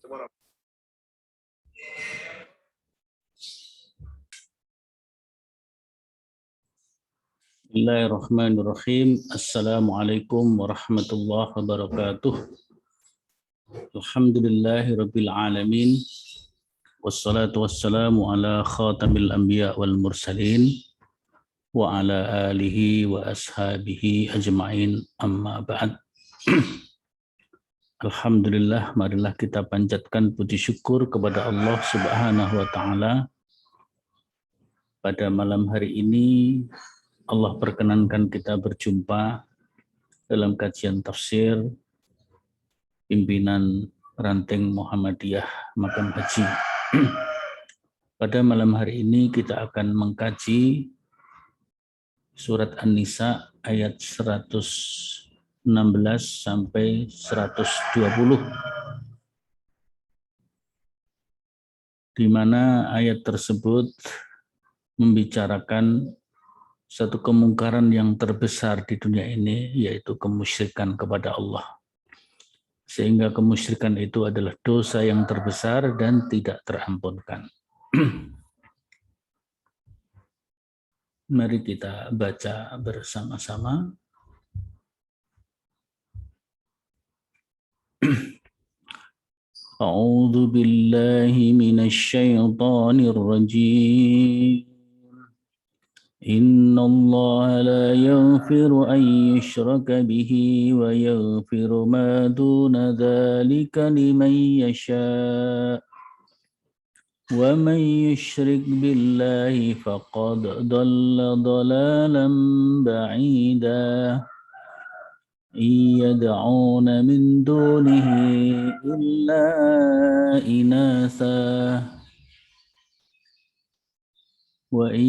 Bismillahirrahmanirrahim. Assalamualaikum warahmatullahi wabarakatuh. Alhamdulillahirabbil alamin. Wassalatu wassalamu ala khatamil anbiya wal mursalin wa ala alihi wa ashabihi ajma'in, amma ba'd. Alhamdulillah, marilah kita panjatkan puji syukur kepada Allah Subhanahu wa taala. Pada malam hari ini Allah perkenankan kita berjumpa dalam kajian tafsir pimpinan ranting Muhammadiyah Makam Haji. Pada malam hari ini kita akan mengkaji surat An-Nisa ayat 116 sampai 120, di mana ayat tersebut membicarakan satu kemungkaran yang terbesar di dunia ini, yaitu kemusyrikan kepada Allah. Sehingga kemusyrikan itu adalah dosa yang terbesar dan tidak terampunkan. Mari kita baca bersama-sama. A'udzu billahi minasy syaithanir rajim. Inna Allah la yaghfiru an yushraka bihi wa yaghfiru ma duna dzalika liman yasha. Wa man yushrik billahi faqad dhalla dhalalan ba'ida. Yad'una min dunihi illa inatha. وَإِنْ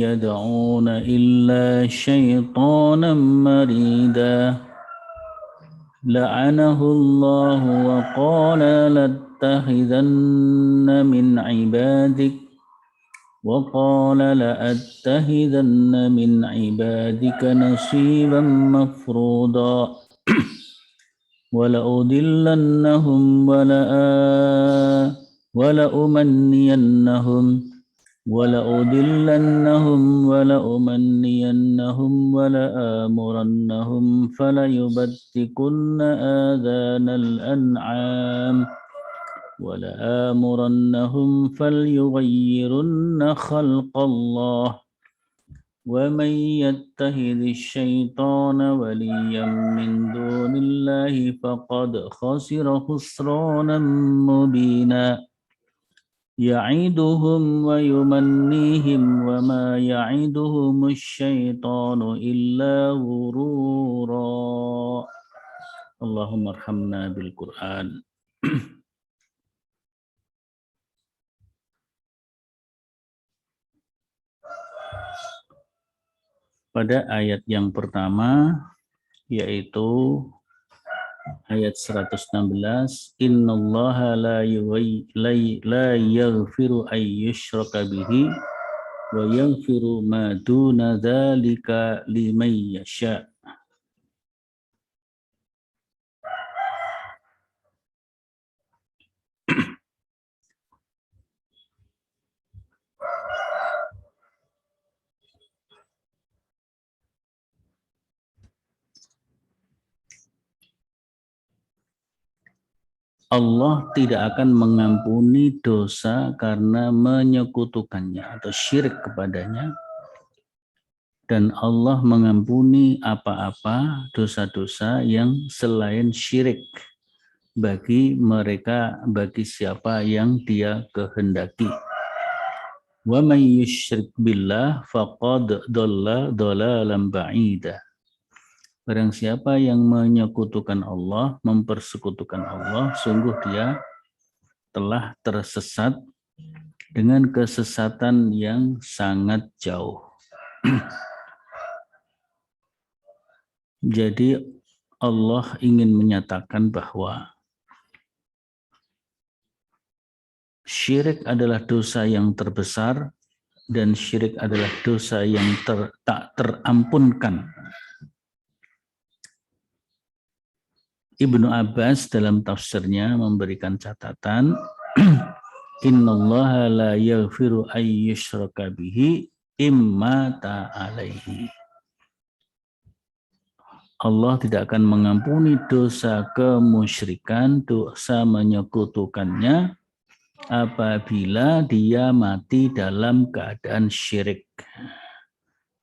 يَدْعُونَ إِلَّا شَيْطَانًا مَرِيدًا لَعَنَهُ اللَّهُ وَقَالَ لَأَتَّخِذَنَّ مِنْ عِبَادِكَ نَصِيبًا مَفْرُوضًا وَلَأُضِلَّنَّهُمْ وَلَأُمَنِّيَنَّهُمْ وَلَآمُرَنَّهُمْ فَلَيُبَتِّكُنَّ آذَانَ الْأَنْعَامِ وَلَآمُرَنَّهُمْ فَلْيُغَيِّرُنَّ خَلْقَ اللَّهِ وَمَنْ يَتَّخِذِ الشَّيْطَانَ وَلِيًّا مِنْ دُونِ اللَّهِ فَقَدْ خَسِرَ خُسْرَانًا مُبِينًا يَعِدُهُمْ وَيُمَنِّيهِمْ وَمَا يَعِدُهُمُ الشَّيْطَانُ إِلَّا غُرُورًا. Allahumma arhamna bil Qur'an. Pada ayat yang pertama, yaitu ayat 116, innallaha la yaghfiru ay yushraka bihi wa yaghfiru ma duna dzalika liman yasha. Allah tidak akan mengampuni dosa karena menyekutukannya atau syirik kepadanya, dan Allah mengampuni apa-apa dosa-dosa yang selain syirik bagi siapa yang Dia kehendaki. Wa may yusyrik billah faqad dhalla dhalalan ba'ida. Barang siapa yang menyekutukan Allah, mempersekutukan Allah, sungguh dia telah tersesat dengan kesesatan yang sangat jauh. Jadi Allah ingin menyatakan bahwa syirik adalah dosa yang terbesar dan syirik adalah dosa yang tak terampunkan. Ibnu Abbas dalam tafsirnya memberikan catatan, innallaha la yaghfiru ay yushraka bihi imma ta'alaihi. Allah tidak akan mengampuni dosa kemusyrikan, dosa menyekutukannya apabila dia mati dalam keadaan syirik.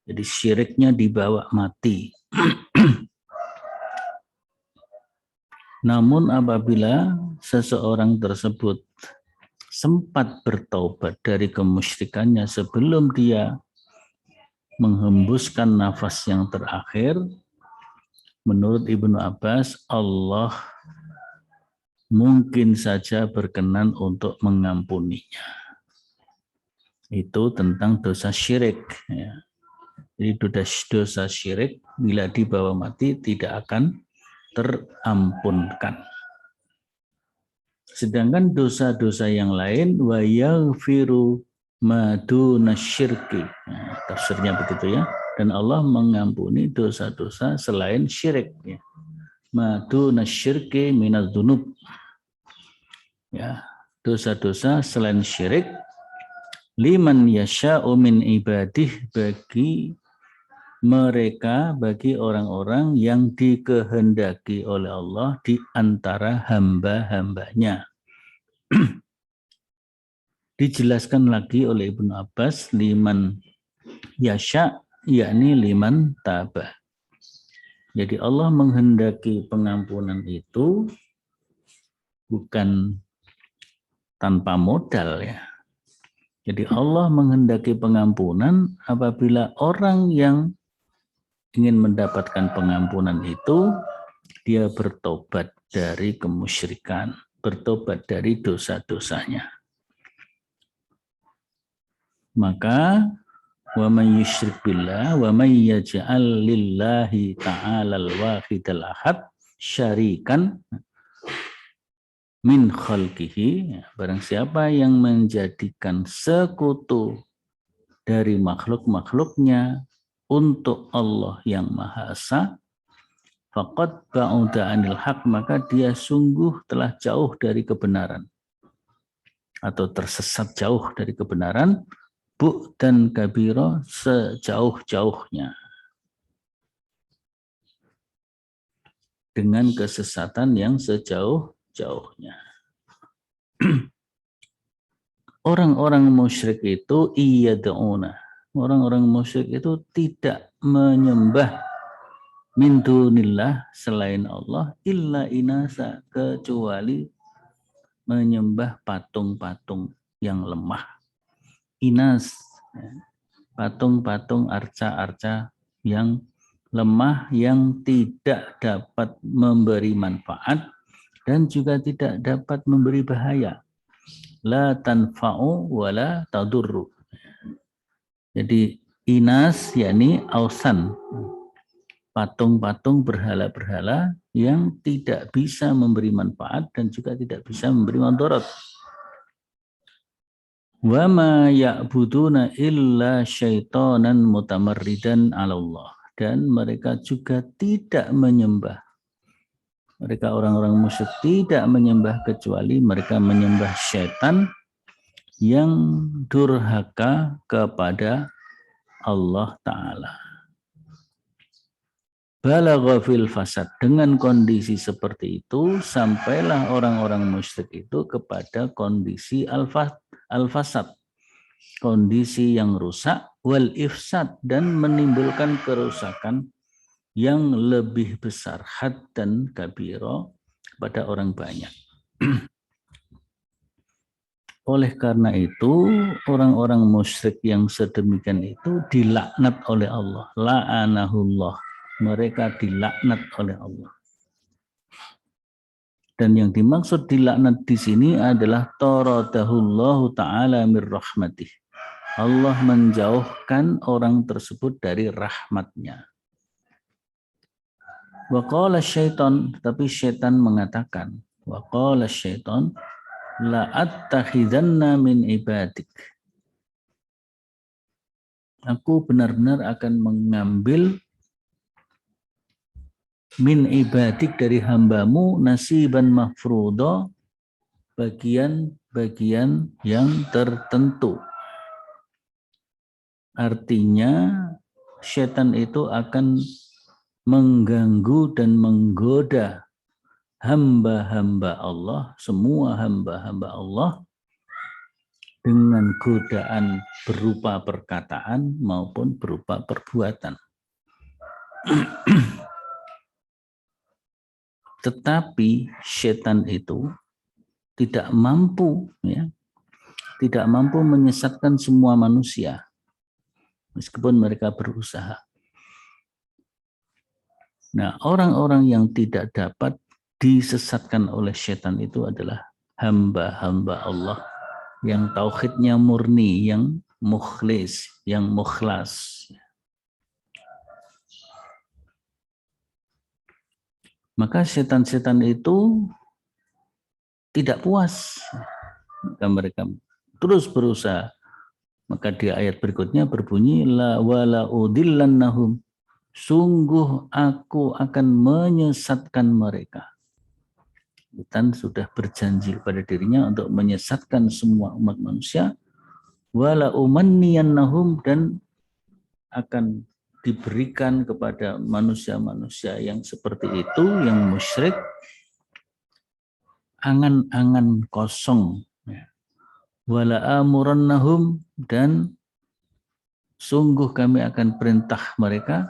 Jadi syiriknya dibawa mati. Namun apabila seseorang tersebut sempat bertaubat dari kemusyrikannya sebelum dia menghembuskan nafas yang terakhir, menurut Ibnu Abbas, Allah mungkin saja berkenan untuk mengampuninya. Itu tentang dosa syirik. Ya. Jadi dosa syirik bila dibawa mati tidak akan terampunkan. Sedangkan dosa-dosa yang lain wa yaghfiru maduna syirki. Nah, tafsirnya begitu ya. Dan Allah mengampuni dosa-dosa selain syirik ya. Maduna syirki minadz dzunub. Ya, dosa-dosa selain syirik liman yasha'u min ibadih bagi mereka, bagi orang-orang yang dikehendaki oleh Allah di antara hamba-hambanya. Dijelaskan lagi oleh Ibnu Abbas, liman yasha, yakni liman tabah. Jadi Allah menghendaki pengampunan itu bukan tanpa modal ya. Jadi Allah menghendaki pengampunan apabila orang yang ingin mendapatkan pengampunan itu, dia bertobat dari kemusyrikan, bertobat dari dosa-dosanya. Maka wa may yusyrik billah wa may yaj'al lillahi ta'ala al-wahidal ahad syarikan min khalqihi, barang siapa yang menjadikan sekutu dari makhluk-makhluknya untuk Allah yang Maha Esa, faqad ba'uda 'anil haq, maka dia sungguh telah jauh dari kebenaran atau tersesat jauh dari kebenaran, bu'dan kabira, sejauh-jauhnya, dengan kesesatan yang sejauh-jauhnya. Orang-orang musyrik itu iyad'una, orang-orang musyrik itu tidak menyembah min dunillah, selain Allah, illa inasa, kecuali menyembah patung-patung yang lemah. Inas, patung-patung arca-arca yang lemah, yang tidak dapat memberi manfaat dan juga tidak dapat memberi bahaya. La tanfa'u wa la tadurru. Jadi inas yakni ausan, patung-patung berhala-berhala yang tidak bisa memberi manfaat dan juga tidak bisa memberi mudarat. Wa ma ya'buduna illa syaitanan mutamarridan 'ala Allah, dan mereka juga tidak menyembah, mereka orang-orang musyrik tidak menyembah kecuali mereka menyembah syaitan yang durhaka kepada Allah Ta'ala. Balagha fil fasad, dengan kondisi seperti itu sampailah orang-orang musyrik itu kepada kondisi al-fasad, kondisi yang rusak, wal ifsad, dan menimbulkan kerusakan yang lebih besar, haddan kabiro, pada orang banyak. Oleh karena itu orang-orang musyrik yang sedemikian itu dilaknat oleh Allah, la'anahullah, mereka dilaknat oleh Allah. Dan yang dimaksud dilaknat di sini adalah taradahullahu ta'ala mir rahmatih, Allah menjauhkan orang tersebut dari rahmatnya. Wa qala syaitan, tapi syaitan mengatakan, wa qala syaitan la attakhidanna min ibadik, aku benar-benar akan mengambil min ibadik dari hambamu nasiban mafrudo bagian-bagian yang tertentu. Artinya setan itu akan mengganggu dan menggoda hamba-hamba Allah, semua hamba-hamba Allah dengan godaan berupa perkataan maupun berupa perbuatan. Tetapi setan itu tidak mampu, tidak mampu menyesatkan semua manusia, meskipun mereka berusaha. Nah, orang-orang yang tidak dapat disesatkan oleh setan itu adalah hamba-hamba Allah yang tauhidnya murni, yang mukhlis, yang mukhlas. Maka setan-setan itu tidak puas, maka mereka terus berusaha. Maka di ayat berikutnya berbunyi la wala udillannahum, sungguh aku akan menyesatkan mereka. Setan sudah berjanji pada dirinya untuk menyesatkan semua umat manusia. Wala umanniyannahum, dan akan diberikan kepada manusia-manusia yang seperti itu, yang musyrik, angan-angan kosong. Wala amurannahum, dan sungguh kami akan perintah mereka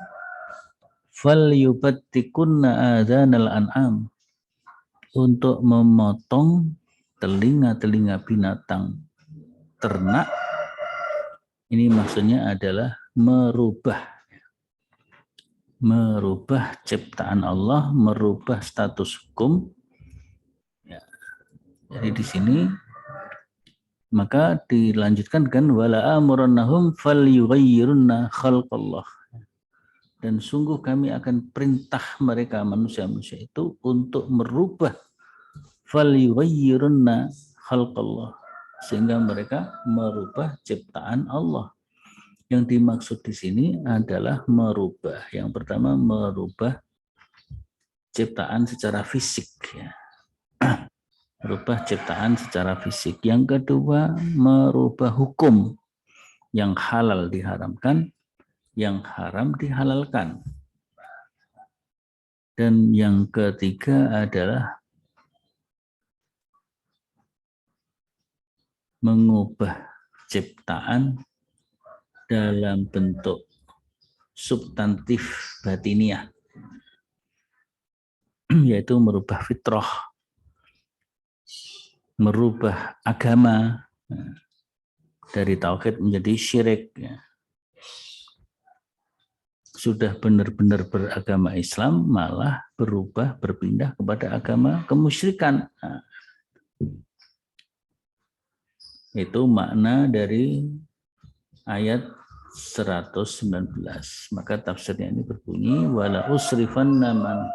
falyubattikunna adzanal an'am, untuk memotong telinga-telinga binatang ternak. Ini maksudnya adalah merubah ciptaan Allah, merubah status hukum. Ya. Jadi di sini maka dilanjutkan dengan wala amurannahum falyughayyirunna khalqallah, dan sungguh kami akan perintah mereka manusia-manusia itu untuk merubah falyughayyirunna khalqallah, sehingga mereka merubah ciptaan Allah. Yang dimaksud di sini adalah merubah. Yang pertama, merubah ciptaan secara fisik, ya. Merubah ciptaan secara fisik. Yang kedua, merubah hukum. Yang halal diharamkan, yang haram dihalalkan. Dan yang ketiga adalah mengubah ciptaan dalam bentuk substantif batiniah, yaitu merubah fitrah, merubah agama dari tauhid menjadi syirik. Sudah benar-benar beragama Islam, malah berpindah kepada agama kemusyrikan. Nah, itu makna dari ayat 119. Maka tafsirnya ini berbunyi wala usrifanna man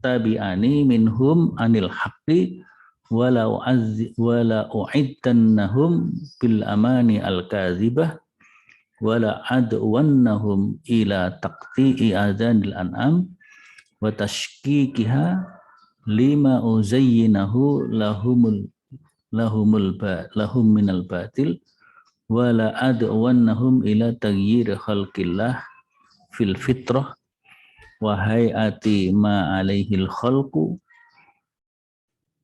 tabi'ani minhum anil haqqi wala u'iddannahum bil amani al kadzibah wala adwannahum ila taqti'i adzanil an'am wa tashkikiha lima uzayyinahu lahum minal batil wala adwannahum ila taghyir khalqillah fil fitrah wa hayati ma alaihil khalqu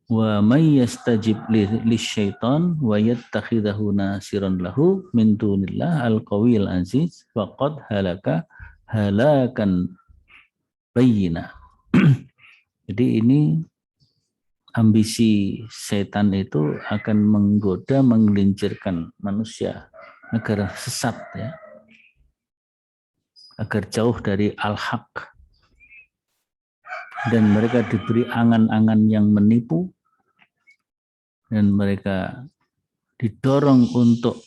wa may yastajib lisyaitan wa yattakhidahu nasiran lahu min dunillah al-qawiyil aziz faqad halaka halakan bayyina. Jadi ini ambisi setan itu akan menggoda, menggelincirkan manusia agar sesat, ya, agar jauh dari al-haq, dan mereka diberi angan-angan yang menipu, dan mereka didorong untuk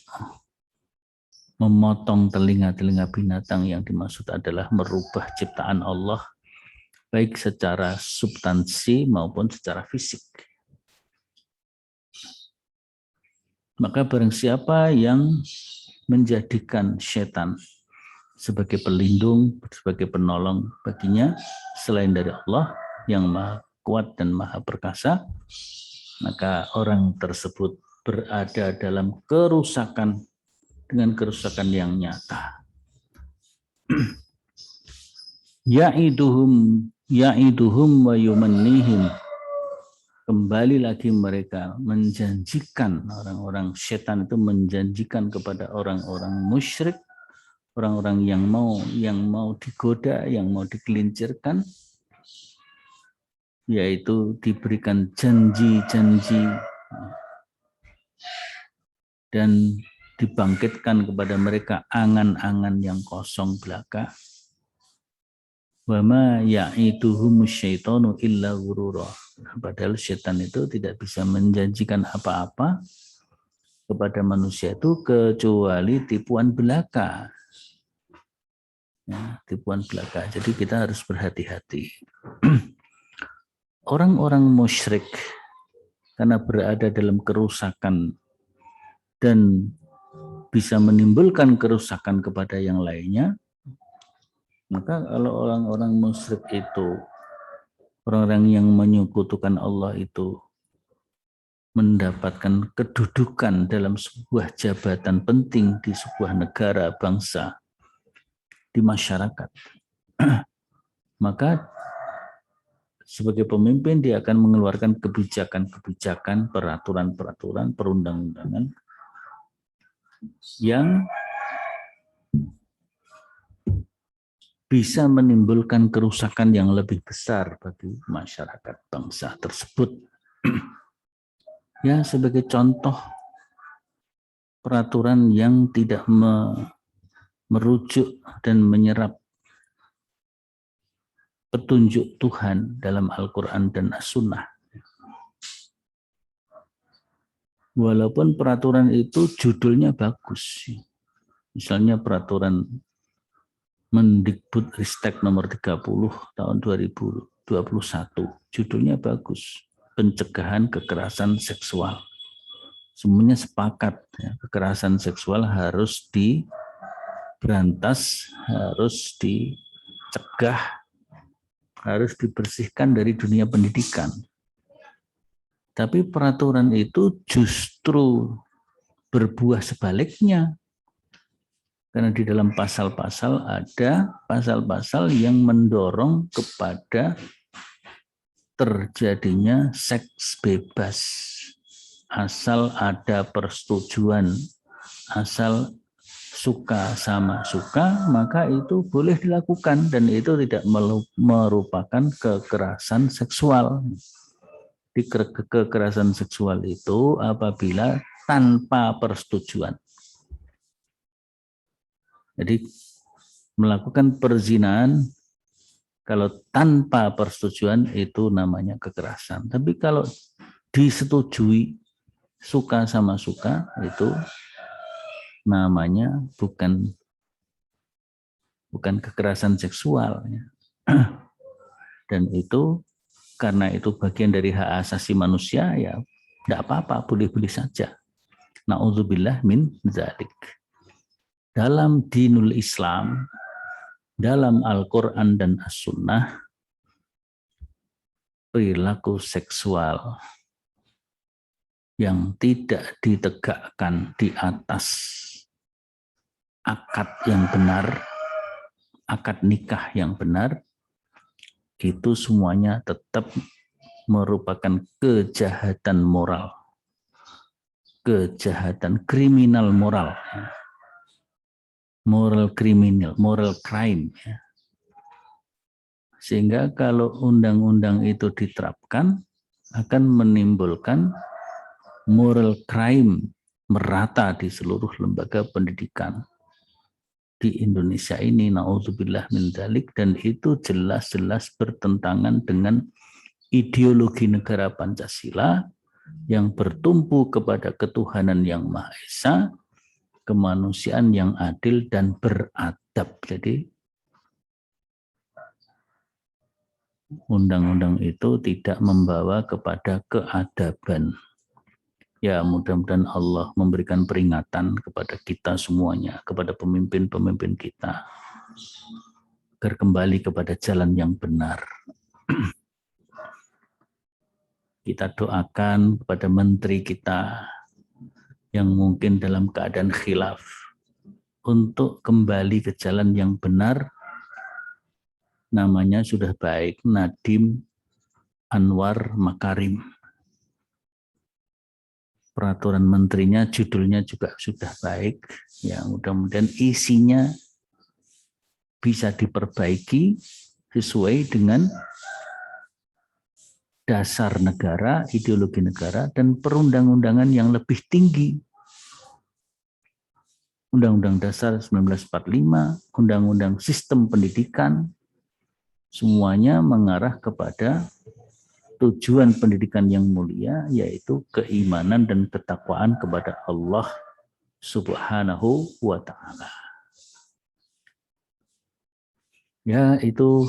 memotong telinga-telinga binatang. Yang dimaksud adalah merubah ciptaan Allah, baik secara substansi maupun secara fisik. Maka barang siapa yang menjadikan setan sebagai pelindung, sebagai penolong baginya selain dari Allah yang Maha Kuat dan Maha Perkasa, maka orang tersebut berada dalam kerusakan dengan kerusakan yang nyata. Ya'iduhum wa yumannihim. Kembali lagi mereka menjanjikan, orang-orang setan itu menjanjikan kepada orang-orang musyrik, orang-orang yang mau digoda, yang mau digelincirkan, yaitu diberikan janji-janji dan dibangkitkan kepada mereka angan-angan yang kosong belaka. Wa ma ya'iduhum syaitanu illa ghurura. Padahal setan itu tidak bisa menjanjikan apa-apa kepada manusia itu kecuali tipuan belaka. Ya, tipuan belaka. Jadi kita harus berhati-hati. Orang-orang musyrik karena berada dalam kerusakan dan bisa menimbulkan kerusakan kepada yang lainnya, maka kalau orang-orang musyrik itu, orang-orang yang menyekutukan Allah itu mendapatkan kedudukan dalam sebuah jabatan penting di sebuah negara, bangsa, di masyarakat, maka sebagai pemimpin dia akan mengeluarkan kebijakan-kebijakan, peraturan-peraturan, perundang-undangan yang bisa menimbulkan kerusakan yang lebih besar bagi masyarakat bangsa tersebut. Ya, sebagai contoh peraturan yang tidak merujuk dan menyerap petunjuk Tuhan dalam Al-Quran dan As-Sunnah. Walaupun peraturan itu judulnya bagus. Misalnya peraturan Mendikbud-Ristek nomor 30 tahun 2021. Judulnya bagus. Pencegahan kekerasan seksual. Semuanya sepakat. Ya, kekerasan seksual harus diberantas, harus dicegah, harus dibersihkan dari dunia pendidikan. Tapi peraturan itu justru berbuah sebaliknya. Karena di dalam pasal-pasal ada pasal-pasal yang mendorong kepada terjadinya seks bebas. Asal ada persetujuan, asal suka sama suka, maka itu boleh dilakukan dan itu tidak merupakan kekerasan seksual. Kekerasan seksual itu apabila tanpa persetujuan. Jadi melakukan perzinahan kalau tanpa persetujuan itu namanya kekerasan. Tapi kalau disetujui suka sama suka itu namanya bukan kekerasan seksual. Dan itu karena itu bagian dari hak asasi manusia, ya tidak apa-apa, boleh-boleh saja. Na'udzubillah min dzalik. Dalam dinul Islam, dalam Al-Quran dan As-Sunnah, perilaku seksual yang tidak ditegakkan di atas akad yang benar, akad nikah yang benar, itu semuanya tetap merupakan kejahatan moral, kejahatan kriminal moral. Moral kriminal, moral crime. Sehingga kalau undang-undang itu diterapkan akan menimbulkan moral crime merata di seluruh lembaga pendidikan di Indonesia ini, na'udzubillah min dzalik, dan itu jelas-jelas bertentangan dengan ideologi negara Pancasila yang bertumpu kepada ketuhanan yang Maha Esa, kemanusiaan yang adil dan beradab. Jadi undang-undang itu tidak membawa kepada keadaban. Ya, mudah-mudahan Allah memberikan peringatan kepada kita semuanya, kepada pemimpin-pemimpin kita. agar kembali kepada jalan yang benar. Kita doakan kepada menteri kita yang mungkin dalam keadaan khilaf untuk kembali ke jalan yang benar. Namanya sudah baik, Nadiem Anwar Makarim. Peraturan menterinya, judulnya juga sudah baik. Ya, mudah-mudahan isinya bisa diperbaiki sesuai dengan dasar negara, ideologi negara, dan perundang-undangan yang lebih tinggi. Undang-Undang Dasar 1945, Undang-Undang Sistem Pendidikan, semuanya mengarah kepada tujuan pendidikan yang mulia, yaitu keimanan dan ketakwaan kepada Allah Subhanahu wa Ta'ala. Ya, itu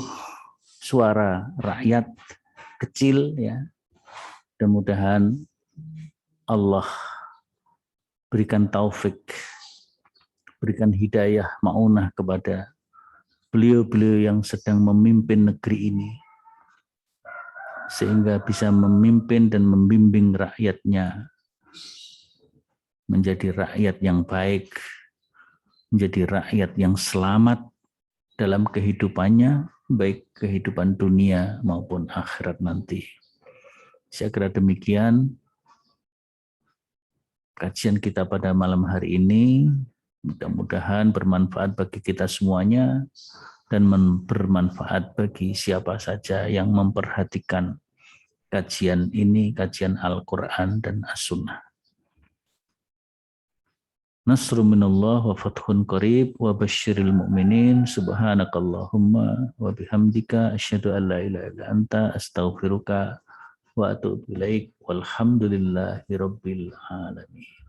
suara rakyat kecil, ya. Mudah-mudahan Allah berikan taufik, berikan hidayah, maunah kepada beliau-beliau yang sedang memimpin negeri ini, sehingga bisa memimpin dan membimbing rakyatnya menjadi rakyat yang baik, menjadi rakyat yang selamat dalam kehidupannya, baik kehidupan dunia maupun akhirat nanti. Saya kira demikian kajian kita pada malam hari ini. Mudah-mudahan bermanfaat bagi kita semuanya dan bermanfaat bagi siapa saja yang memperhatikan kajian ini, kajian Al-Quran dan As-Sunnah. Nasru minallah wa fathun qarib wa basyiril mu'minin. Subhanakallahumma wa bihamdika asyhadu an la ilaha illa anta astaghfiruka wa atubu ilaik. Walhamdulillahi rabbil alamin.